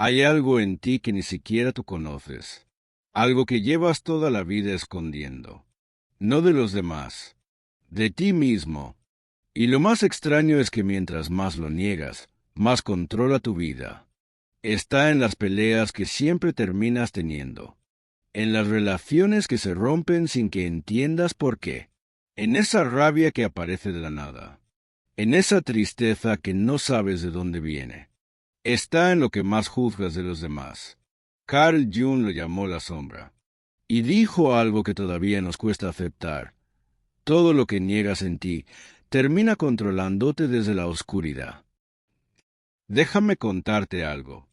Hay algo en ti que ni siquiera tú conoces, algo que llevas toda la vida escondiendo, no de los demás, de ti mismo. Y lo más extraño es que mientras más lo niegas, más controla tu vida. Está en las peleas que siempre terminas teniendo, en las relaciones que se rompen sin que entiendas por qué, en esa rabia que aparece de la nada, en esa tristeza que no sabes de dónde viene. Está en lo que más juzgas de los demás. Carl Jung lo llamó la sombra, y dijo algo que todavía nos cuesta aceptar. Todo lo que niegas en ti termina controlándote desde la oscuridad. Déjame contarte algo.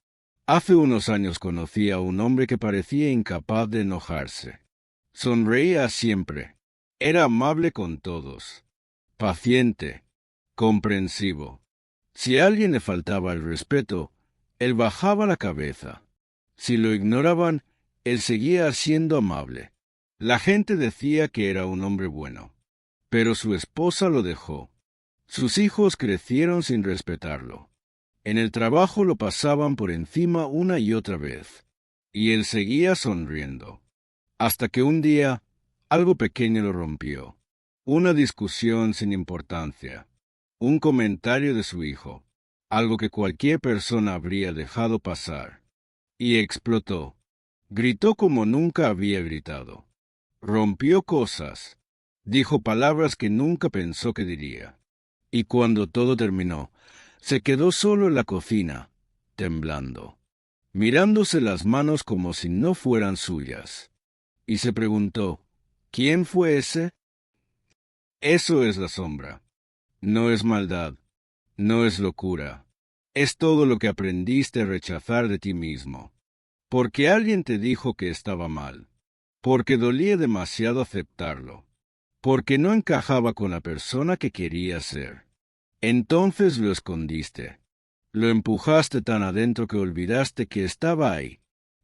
Hace unos años conocí a un hombre que parecía incapaz de enojarse. Sonreía siempre. Era amable con todos. Paciente. Comprensivo. Si a alguien le faltaba el respeto, él bajaba la cabeza. Si lo ignoraban, él seguía siendo amable. La gente decía que era un hombre bueno, pero su esposa lo dejó. Sus hijos crecieron sin respetarlo. En el trabajo lo pasaban por encima una y otra vez, y él seguía sonriendo. Hasta que un día, algo pequeño lo rompió. Una discusión sin importancia. Un comentario de su hijo, algo que cualquier persona habría dejado pasar, y explotó. Gritó como nunca había gritado. Rompió cosas. Dijo palabras que nunca pensó que diría. Y cuando todo terminó, se quedó solo en la cocina, temblando, mirándose las manos como si no fueran suyas. Y se preguntó, ¿quién fue ese? Eso es la sombra. No es maldad, no es locura. Es todo lo que aprendiste a rechazar de ti mismo. Porque alguien te dijo que estaba mal. Porque dolía demasiado aceptarlo. Porque no encajaba con la persona que querías ser. Entonces lo escondiste. Lo empujaste tan adentro que olvidaste que estaba ahí.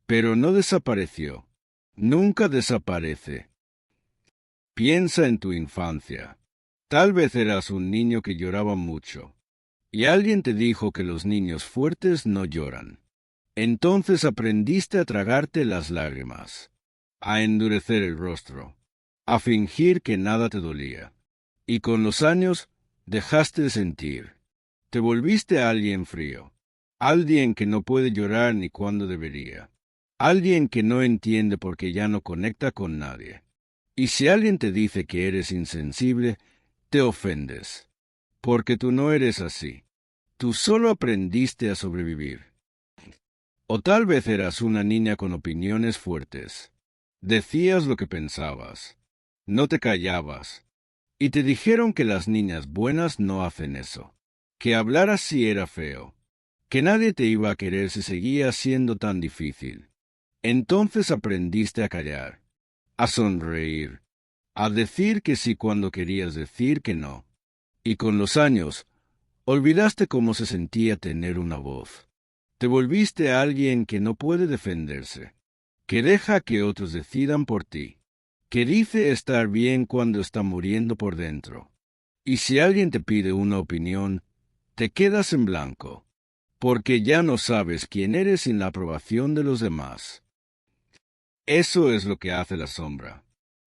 Pero no desapareció. Nunca desaparece. Piensa en tu infancia. Tal vez eras un niño que lloraba mucho, y alguien te dijo que los niños fuertes no lloran. Entonces aprendiste a tragarte las lágrimas, a endurecer el rostro, a fingir que nada te dolía. Y con los años dejaste de sentir. Te volviste alguien frío, alguien que no puede llorar ni cuando debería, alguien que no entiende porque ya no conecta con nadie. Y si alguien te dice que eres insensible, te ofendes, porque tú no eres así. Tú solo aprendiste a sobrevivir. O tal vez eras una niña con opiniones fuertes. Decías lo que pensabas. No te callabas. Y te dijeron que las niñas buenas no hacen eso. Que hablar así era feo. Que nadie te iba a querer si seguías siendo tan difícil. Entonces aprendiste a callar, a sonreír, a decir que sí cuando querías decir que no. Y con los años, olvidaste cómo se sentía tener una voz. Te volviste alguien que no puede defenderse, que deja que otros decidan por ti, que dice estar bien cuando está muriendo por dentro. Y si alguien te pide una opinión, te quedas en blanco, porque ya no sabes quién eres sin la aprobación de los demás. Eso es lo que hace la sombra.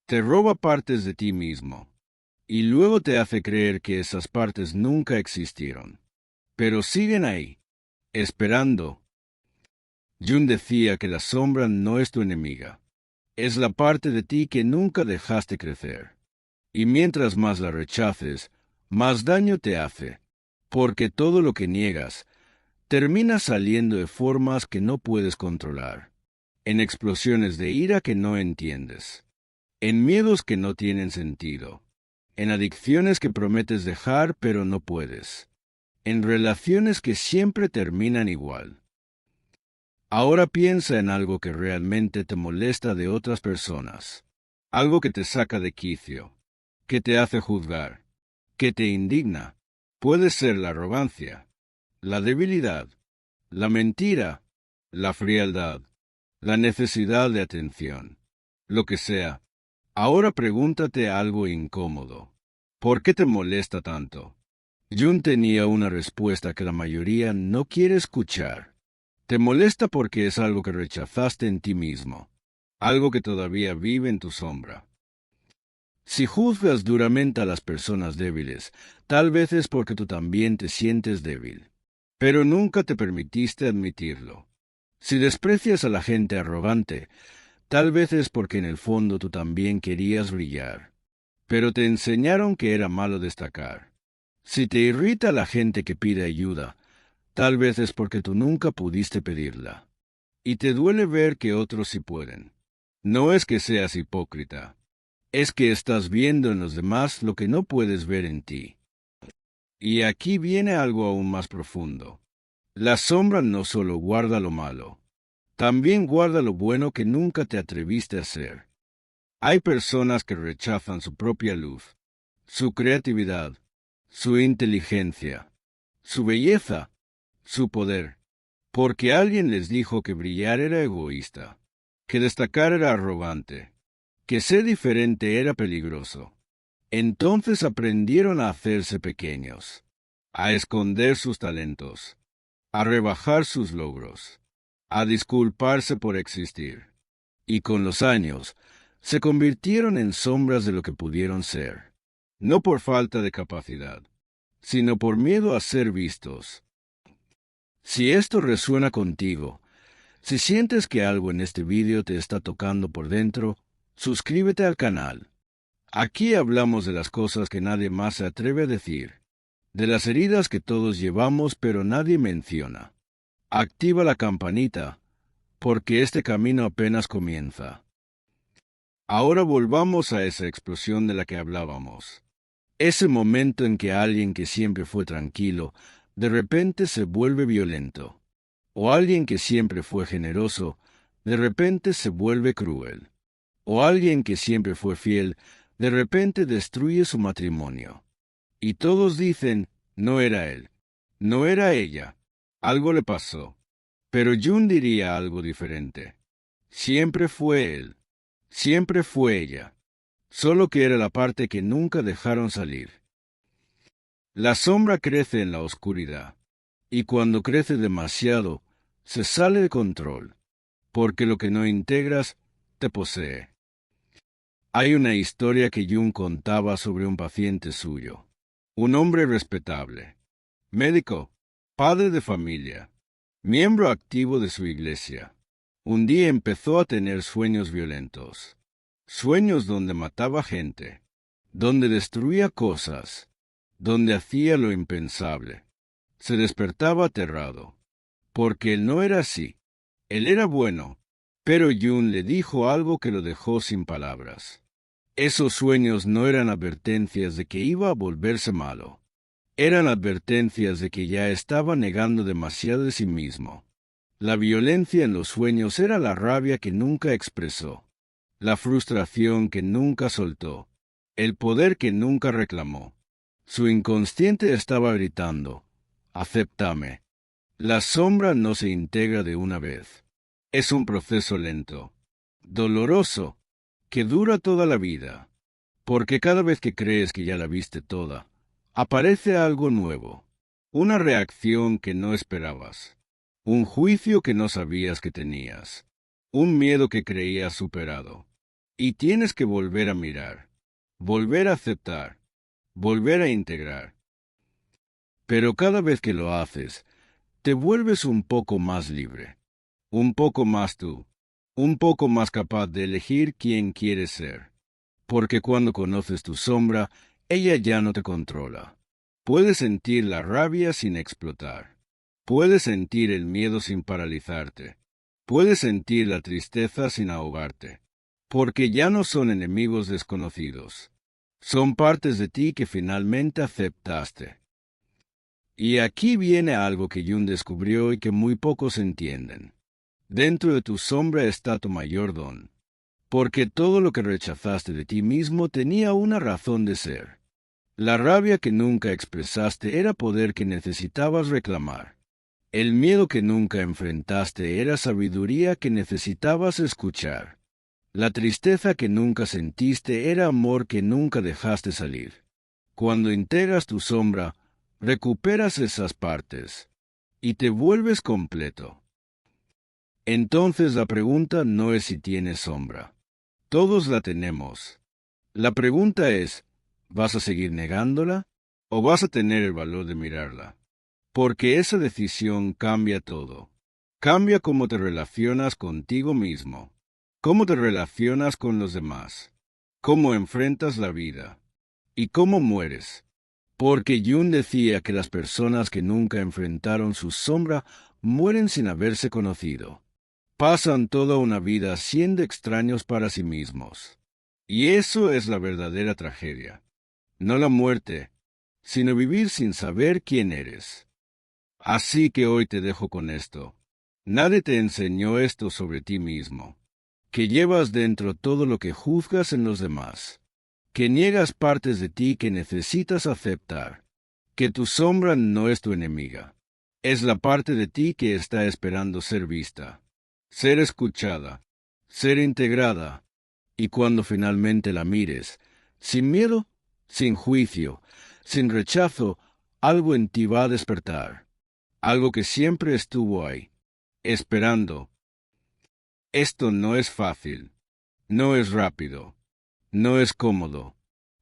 Te roba partes de ti mismo, y luego te hace creer que esas partes nunca existieron. Pero siguen ahí, esperando. Jung decía que la sombra no es tu enemiga. Es la parte de ti que nunca dejaste crecer. Y mientras más la rechaces, más daño te hace, porque todo lo que niegas termina saliendo de formas que no puedes controlar, en explosiones de ira que no entiendes, en miedos que no tienen sentido, en adicciones que prometes dejar pero no puedes, en relaciones que siempre terminan igual. Ahora piensa en algo que realmente te molesta de otras personas, algo que te saca de quicio, que te hace juzgar, que te indigna. Puede ser la arrogancia, la debilidad, la mentira, la frialdad, la necesidad de atención, lo que sea. Ahora pregúntate algo incómodo. ¿Por qué te molesta tanto? Jung tenía una respuesta que la mayoría no quiere escuchar. Te molesta porque es algo que rechazaste en ti mismo, algo que todavía vive en tu sombra. Si juzgas duramente a las personas débiles, tal vez es porque tú también te sientes débil, pero nunca te permitiste admitirlo. Si desprecias a la gente arrogante, tal vez es porque en el fondo tú también querías brillar, pero te enseñaron que era malo destacar. Si te irrita la gente que pide ayuda, tal vez es porque tú nunca pudiste pedirla. Y te duele ver que otros sí pueden. No es que seas hipócrita, es que estás viendo en los demás lo que no puedes ver en ti. Y aquí viene algo aún más profundo. La sombra no solo guarda lo malo, también guarda lo bueno que nunca te atreviste a hacer. Hay personas que rechazan su propia luz, su creatividad, su inteligencia, su belleza, su poder, porque alguien les dijo que brillar era egoísta, que destacar era arrogante, que ser diferente era peligroso. Entonces aprendieron a hacerse pequeños, a esconder sus talentos, a rebajar sus logros, a disculparse por existir. Y con los años, se convirtieron en sombras de lo que pudieron ser, no por falta de capacidad, sino por miedo a ser vistos. Si esto resuena contigo, si sientes que algo en este vídeo te está tocando por dentro, suscríbete al canal. Aquí hablamos de las cosas que nadie más se atreve a decir, de las heridas que todos llevamos pero nadie menciona. Activa la campanita, porque este camino apenas comienza. Ahora volvamos a esa explosión de la que hablábamos. Ese momento en que alguien que siempre fue tranquilo, de repente se vuelve violento. O alguien que siempre fue generoso, de repente se vuelve cruel. O alguien que siempre fue fiel, de repente destruye su matrimonio. Y todos dicen, no era él, no era ella, algo le pasó. Pero Jun diría algo diferente. Siempre fue él, siempre fue ella, solo que era la parte que nunca dejaron salir. La sombra crece en la oscuridad, y cuando crece demasiado, se sale de control, porque lo que no integras te posee. Hay una historia que Jung contaba sobre un paciente suyo, un hombre respetable, médico, padre de familia, miembro activo de su iglesia. Un día empezó a tener sueños violentos, sueños donde mataba gente, donde destruía cosas, donde hacía lo impensable. Se despertaba aterrado, porque él no era así. Él era bueno, pero Jung le dijo algo que lo dejó sin palabras. Esos sueños no eran advertencias de que iba a volverse malo. Eran advertencias de que ya estaba negando demasiado de sí mismo. La violencia en los sueños era la rabia que nunca expresó, la frustración que nunca soltó, el poder que nunca reclamó. Su inconsciente estaba gritando, «Acéptame». La sombra no se integra de una vez. Es un proceso lento, doloroso, que dura toda la vida, porque cada vez que crees que ya la viste toda, aparece algo nuevo, una reacción que no esperabas, un juicio que no sabías que tenías, un miedo que creías superado, y tienes que volver a mirar, volver a aceptar, volver a integrar. Pero cada vez que lo haces, te vuelves un poco más libre, un poco más tú, un poco más capaz de elegir quién quieres ser. Porque cuando conoces tu sombra, ella ya no te controla. Puedes sentir la rabia sin explotar. Puedes sentir el miedo sin paralizarte. Puedes sentir la tristeza sin ahogarte. Porque ya no son enemigos desconocidos. Son partes de ti que finalmente aceptaste. Y aquí viene algo que Jung descubrió y que muy pocos entienden. Dentro de tu sombra está tu mayor don. Porque todo lo que rechazaste de ti mismo tenía una razón de ser. La rabia que nunca expresaste era poder que necesitabas reclamar. El miedo que nunca enfrentaste era sabiduría que necesitabas escuchar. La tristeza que nunca sentiste era amor que nunca dejaste salir. Cuando integras tu sombra, recuperas esas partes y te vuelves completo. Entonces la pregunta no es si tienes sombra. Todos la tenemos. La pregunta es, ¿vas a seguir negándola o vas a tener el valor de mirarla? Porque esa decisión cambia todo. Cambia cómo te relacionas contigo mismo, cómo te relacionas con los demás, cómo enfrentas la vida y cómo mueres. Porque Jung decía que las personas que nunca enfrentaron su sombra mueren sin haberse conocido. Pasan toda una vida siendo extraños para sí mismos. Y eso es la verdadera tragedia. No la muerte, sino vivir sin saber quién eres. Así que hoy te dejo con esto. Nadie te enseñó esto sobre ti mismo, que llevas dentro todo lo que juzgas en los demás, que niegas partes de ti que necesitas aceptar, que tu sombra no es tu enemiga, es la parte de ti que está esperando ser vista, ser escuchada, ser integrada, y cuando finalmente la mires, sin miedo, sin juicio, sin rechazo, algo en ti va a despertar, algo que siempre estuvo ahí, esperando. Esto no es fácil, no es rápido, no es cómodo,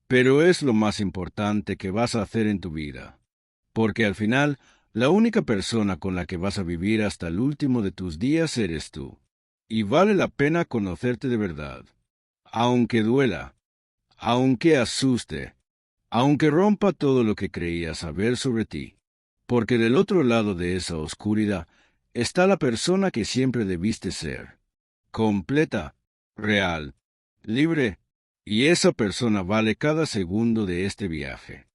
pero es lo más importante que vas a hacer en tu vida, porque al final, la única persona con la que vas a vivir hasta el último de tus días eres tú, y vale la pena conocerte de verdad, aunque duela, aunque asuste, aunque rompa todo lo que creías saber sobre ti, porque del otro lado de esa oscuridad está la persona que siempre debiste ser, completa, real, libre, y esa persona vale cada segundo de este viaje,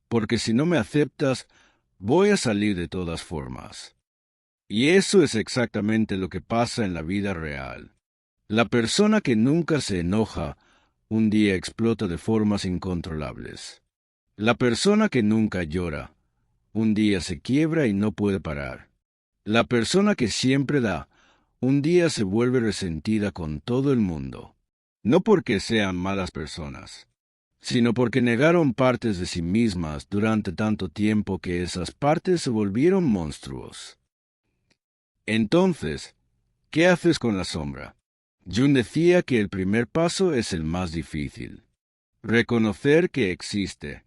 porque si no me aceptas, voy a salir de todas formas. Y eso es exactamente lo que pasa en la vida real. La persona que nunca se enoja, un día explota de formas incontrolables. La persona que nunca llora, un día se quiebra y no puede parar. La persona que siempre da, un día se vuelve resentida con todo el mundo. No porque sean malas personas, sino porque negaron partes de sí mismas durante tanto tiempo que esas partes se volvieron monstruos. Entonces, ¿qué haces con la sombra? Jung decía que el primer paso es el más difícil. Reconocer que existe,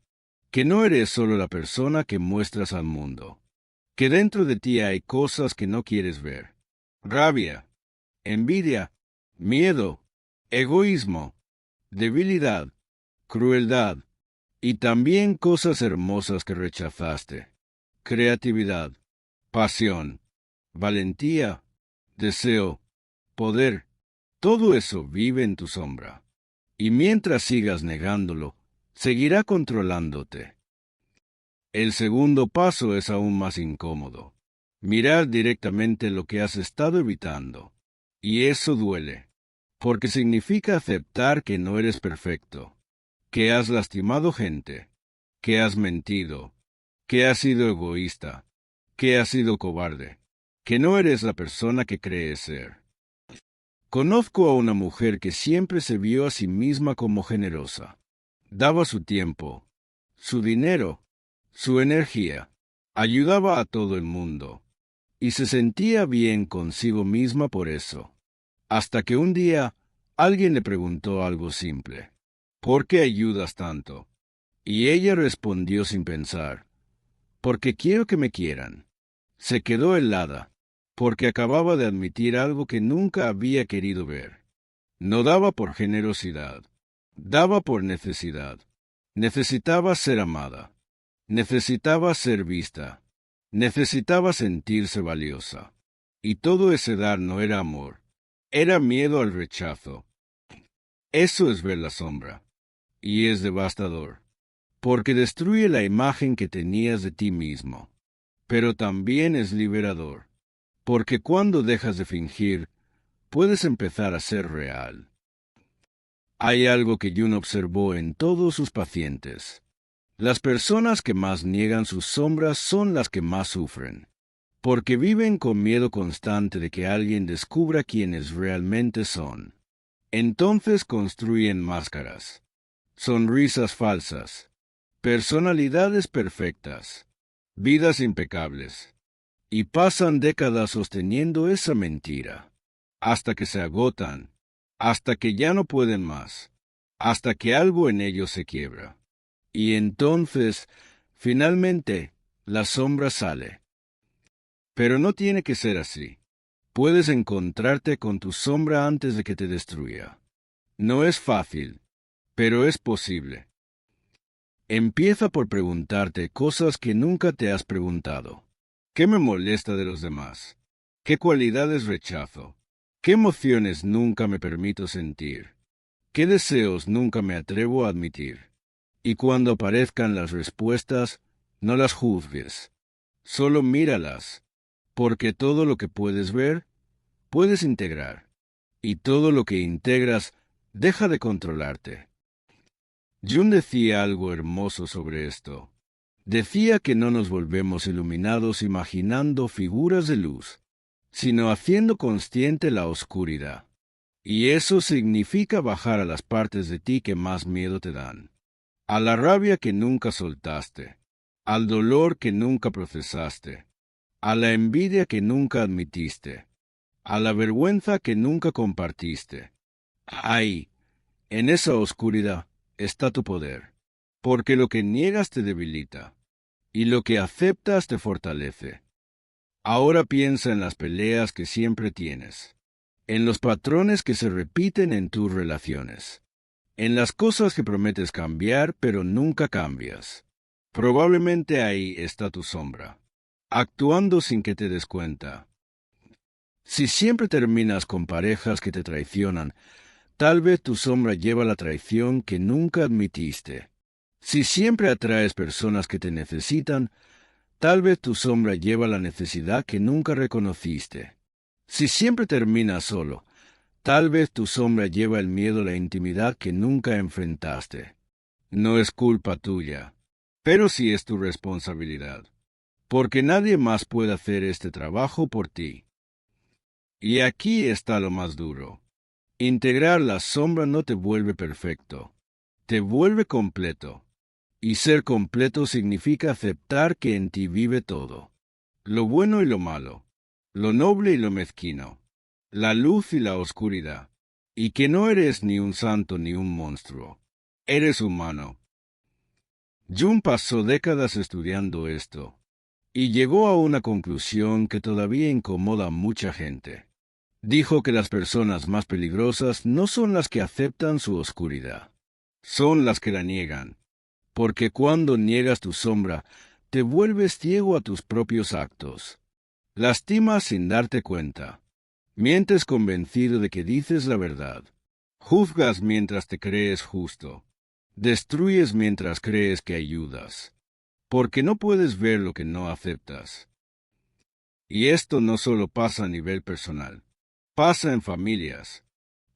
que no eres solo la persona que muestras al mundo, que dentro de ti hay cosas que no quieres ver. Rabia, envidia, miedo, egoísmo, debilidad, crueldad, y también cosas hermosas que rechazaste. Creatividad, pasión, valentía, deseo, poder, todo eso vive en tu sombra. Y mientras sigas negándolo, seguirá controlándote. El segundo paso es aún más incómodo. Mirar directamente lo que has estado evitando. Y eso duele, porque significa aceptar que no eres perfecto, que has lastimado gente, que has mentido, que has sido egoísta, que has sido cobarde, que no eres la persona que crees ser. Conozco a una mujer que siempre se vio a sí misma como generosa. Daba su tiempo, su dinero, su energía, ayudaba a todo el mundo, y se sentía bien consigo misma por eso. Hasta que un día alguien le preguntó algo simple: ¿por qué ayudas tanto? Y ella respondió sin pensar: porque quiero que me quieran. Se quedó helada, porque acababa de admitir algo que nunca había querido ver. No daba por generosidad, daba por necesidad. Necesitaba ser amada, necesitaba ser vista, necesitaba sentirse valiosa. Y todo ese dar no era amor, era miedo al rechazo. Eso es ver la sombra, y es devastador, porque destruye la imagen que tenías de ti mismo. Pero también es liberador, porque cuando dejas de fingir, puedes empezar a ser real. Hay algo que Jung observó en todos sus pacientes. Las personas que más niegan sus sombras son las que más sufren, porque viven con miedo constante de que alguien descubra quiénes realmente son. Entonces construyen máscaras, sonrisas falsas, personalidades perfectas, vidas impecables, y pasan décadas sosteniendo esa mentira. hasta que se agotan, hasta que ya no pueden más, hasta que algo en ellos se quiebra. Y entonces, finalmente, la sombra sale. Pero no tiene que ser así. Puedes encontrarte con tu sombra antes de que te destruya. No es fácil, pero es posible. Empieza por preguntarte cosas que nunca te has preguntado. ¿Qué me molesta de los demás? ¿Qué cualidades rechazo? ¿Qué emociones nunca me permito sentir? ¿Qué deseos nunca me atrevo a admitir? Y cuando aparezcan las respuestas, no las juzgues. Solo míralas, porque todo lo que puedes ver, puedes integrar. Y todo lo que integras, deja de controlarte. Jung decía algo hermoso sobre esto. Decía que no nos volvemos iluminados imaginando figuras de luz, sino haciendo consciente la oscuridad. Y eso significa bajar a las partes de ti que más miedo te dan, a la rabia que nunca soltaste, al dolor que nunca procesaste, a la envidia que nunca admitiste, a la vergüenza que nunca compartiste. Ahí, en esa oscuridad, está tu poder, porque lo que niegas te debilita, y lo que aceptas te fortalece. Ahora piensa en las peleas que siempre tienes, en los patrones que se repiten en tus relaciones, en las cosas que prometes cambiar pero nunca cambias. Probablemente ahí está tu sombra, actuando sin que te des cuenta. Si siempre terminas con parejas que te traicionan, tal vez tu sombra lleva la traición que nunca admitiste. Si siempre atraes personas que te necesitan, tal vez tu sombra lleva la necesidad que nunca reconociste. Si siempre terminas solo, tal vez tu sombra lleva el miedo a la intimidad que nunca enfrentaste. No es culpa tuya, pero sí es tu responsabilidad, porque nadie más puede hacer este trabajo por ti. Y aquí está lo más duro. Integrar la sombra no te vuelve perfecto, te vuelve completo. Y ser completo significa aceptar que en ti vive todo, lo bueno y lo malo, lo noble y lo mezquino, la luz y la oscuridad, y que no eres ni un santo ni un monstruo, eres humano. Jung pasó décadas estudiando esto, y llegó a una conclusión que todavía incomoda a mucha gente. Dijo que las personas más peligrosas no son las que aceptan su oscuridad, son las que la niegan, porque cuando niegas tu sombra, te vuelves ciego a tus propios actos. Lastimas sin darte cuenta. Mientes convencido de que dices la verdad. Juzgas mientras te crees justo. Destruyes mientras crees que ayudas. Porque no puedes ver lo que no aceptas. Y esto no solo pasa a nivel personal. Pasa en familias,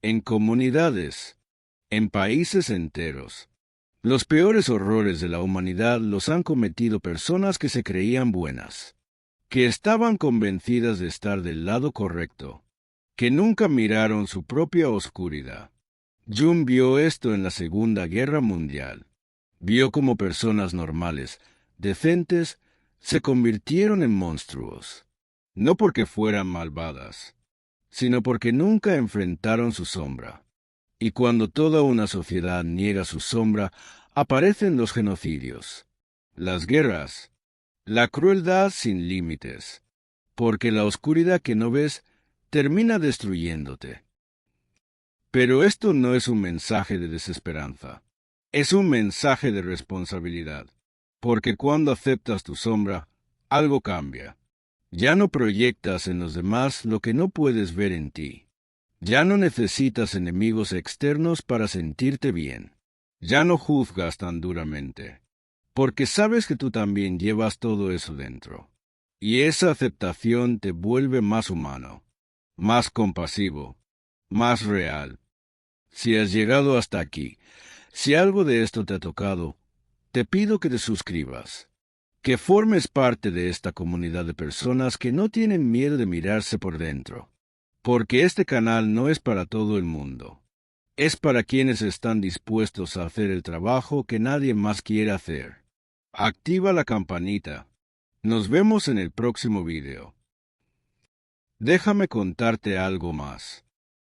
en comunidades, en países enteros. Los peores horrores de la humanidad los han cometido personas que se creían buenas, que estaban convencidas de estar del lado correcto, que nunca miraron su propia oscuridad. Jung vio esto en la Segunda Guerra Mundial. Vio cómo personas normales, decentes, se convirtieron en monstruos, no porque fueran malvadas, sino porque nunca enfrentaron su sombra. Y cuando toda una sociedad niega su sombra, aparecen los genocidios, las guerras, la crueldad sin límites, porque la oscuridad que no ves termina destruyéndote. Pero esto no es un mensaje de desesperanza, es un mensaje de responsabilidad, porque cuando aceptas tu sombra, algo cambia. Ya no proyectas en los demás lo que no puedes ver en ti. Ya no necesitas enemigos externos para sentirte bien. Ya no juzgas tan duramente, porque sabes que tú también llevas todo eso dentro. Y esa aceptación te vuelve más humano, más compasivo, más real. Si has llegado hasta aquí, si algo de esto te ha tocado, te pido que te suscribas, que formes parte de esta comunidad de personas que no tienen miedo de mirarse por dentro. Porque este canal no es para todo el mundo. Es para quienes están dispuestos a hacer el trabajo que nadie más quiere hacer. Activa la campanita. Nos vemos en el próximo video. Déjame contarte algo más.